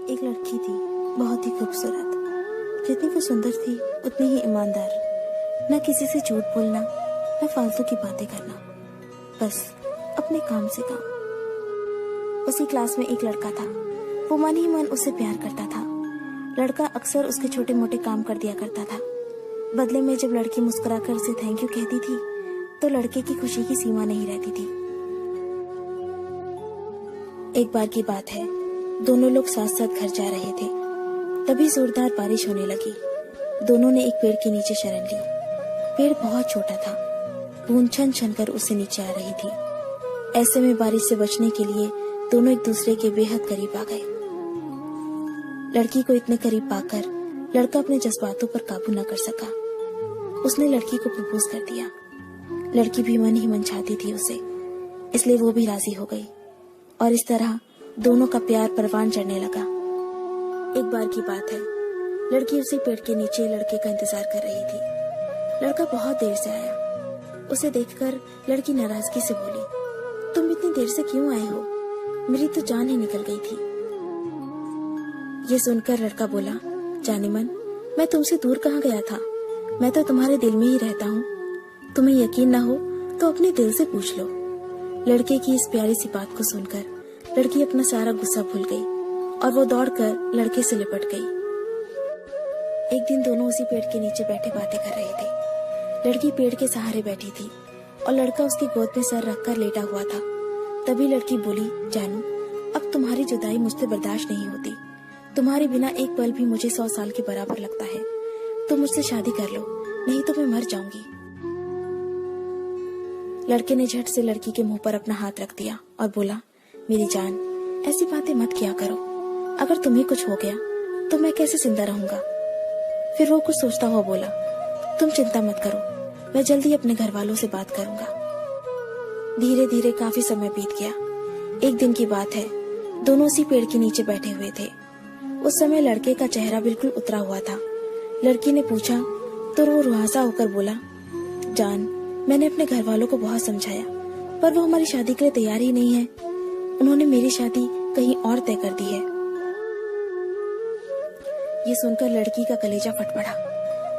एक लड़की थी, बहुत ही खूबसूरत। जितनी वो सुंदर थी उतनी ही ईमानदार। न किसी से झूठ बोलना, न फालतू की बातें करना, बस अपने काम से काम। उसी क्लास में एक लड़का था। वो मन ही मन उससे प्यार करता था। लड़का अक्सर उसके छोटे मोटे काम कर दिया करता था। बदले में जब लड़की मुस्कुराकर उसे थैंक यू कहती थी तो लड़के की खुशी की सीमा नहीं रहती थी। एक बार की बात है, दोनों लोग साथ साथ घर जा रहे थे। तभी जोरदार बारिश होने लगी। दोनों ने एक पेड़ के नीचे शरण ली। पेड़ बहुत छोटा था। बूंद छन छन कर उससे नीचे आ रही थी। ऐसे में बारिश से बचने के लिए दोनों एक दूसरे के बेहद करीब आ गए। लड़की को इतने करीब पाकर लड़का अपने जज्बातों पर काबू न कर सका। उसने लड़की को प्रपोज कर दिया। लड़की भी मन ही मन चाहती थी उसे, इसलिए वो भी राजी हो गई और इस तरह दोनों का प्यार परवान चढ़ने लगा। एक बार की बात है, लड़की उसी पेड़ के नीचे लड़के का इंतजार कर रही थी। लड़का बहुत देर से आया। उसे देखकर लड़की नाराजगी से बोली, तुम इतनी देर से क्यों आए हो? मेरी तो जान ही निकल गई थी। ये सुनकर लड़का बोला, जाने मन, मैं तुमसे दूर कहाँ गया था? मैं तो तुम्हारे दिल में ही रहता हूँ। तुम्हें यकीन ना हो तो अपने दिल से पूछ लो। लड़के की इस प्यारी सी बात को सुनकर लड़की अपना सारा गुस्सा भूल गई और वो दौड़कर लड़के से लिपट गई। एक दिन दोनों उसी पेड़ के नीचे बैठे बातें कर रहे थे। लड़की पेड़ के सहारे बैठी थी और लड़का उसकी गोद में सर रखकर लेटा हुआ था। तभी लड़की बोली, जानू, अब तुम्हारी जुदाई मुझसे बर्दाश्त नहीं होती। तुम्हारे बिना एक पल भी मुझे 100 साल के बराबर लगता है। तुम मुझसे शादी कर लो, नहीं तो मैं मर जाऊंगी। लड़के ने झट से लड़की के मुंह पर अपना हाथ रख दिया और बोला, मेरी जान, ऐसी बातें मत किया करो। अगर तुम्हें कुछ हो गया तो मैं कैसे जिंदा रहूंगा? फिर वो कुछ सोचता हुआ बोला, तुम चिंता मत करो, मैं जल्दी अपने घर वालों से बात करूंगा। धीरे धीरे काफी समय बीत गया। एक दिन की बात है, दोनों उसी पेड़ के नीचे बैठे हुए थे। उस समय लड़के का चेहरा बिल्कुल उतरा हुआ था। लड़की ने पूछा तो वो रुआसा होकर बोला, जान, मैंने अपने घर वालों को बहुत समझाया पर वो हमारी शादी के लिए तैयार ही नहीं है। उन्होंने मेरी शादी कहीं और तय कर दी है। ये सुनकर लड़की का कलेजा फट पड़ा।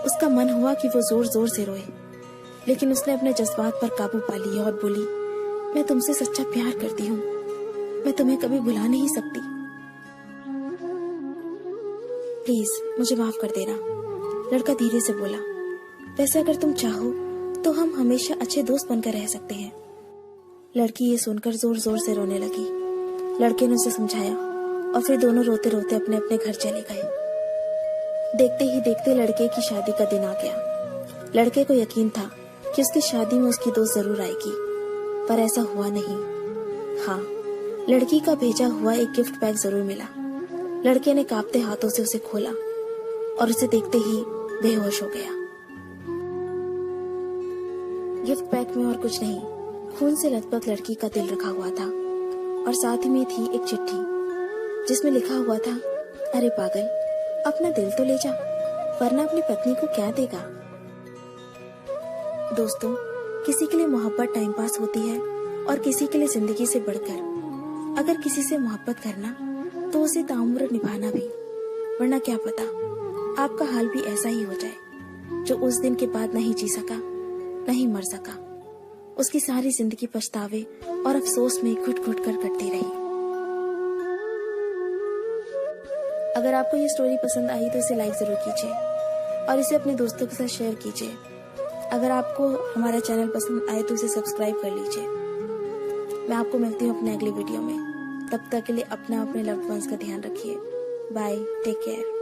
उसका मन हुआ कि वो जोर जोर से रोए, लेकिन उसने अपने जज्बात पर काबू पा लिया और बोली, मैं तुमसे सच्चा प्यार करती हूँ। मैं तुम्हें कभी भुला नहीं सकती। प्लीज मुझे माफ कर देना। लड़का धीरे से बोला, वैसे अगर तुम चाहो तो हम हमेशा अच्छे दोस्त बनकर रह सकते हैं। लड़की ये सुनकर जोर जोर से रोने लगी। लड़के ने उसे समझाया और फिर दोनों रोते रोते अपने अपने घर चले गए। देखते ही देखते लड़के की शादी का दिन आ गया। लड़के को यकीन था कि उसकी शादी में उसकी दोस्त जरूर आएगी, पर ऐसा हुआ नहीं। हाँ, लड़की का भेजा हुआ एक गिफ्ट पैक जरूर मिला। लड़के ने कांपते हाथों से उसे खोला और उसे देखते ही बेहोश हो गया। गिफ्ट पैक में और कुछ नहीं, खून से लथपथ लड़की का दिल रखा हुआ था और साथ ही में थी एक चिट्ठी जिसमें लिखा हुआ था, अरे पागल, अपना दिल तो ले जा, वरना अपनी पत्नी को क्या देगा। दोस्तों, किसी के लिए मोहब्बत टाइम पास होती है और किसी के लिए जिंदगी से बढ़कर। अगर किसी से मोहब्बत करना तो उसे ताउम्र निभाना भी, वरना क्या पता आपका हाल भी ऐसा ही हो जाए जो उस दिन के बाद नहीं जी सका, नहीं मर सका। उसकी सारी जिंदगी पछतावे और अफसोस में घुट घुट कर कटती रही। अगर आपको ये स्टोरी पसंद आई तो इसे लाइक जरूर कीजिए और इसे अपने दोस्तों के साथ शेयर कीजिए। अगर आपको हमारा चैनल पसंद आए तो इसे सब्सक्राइब कर लीजिए। मैं आपको मिलती हूँ अपने अगली वीडियो में। तब तक के लिए अपने लव्ड वंस का ध्यान रखिए। Bye, take care.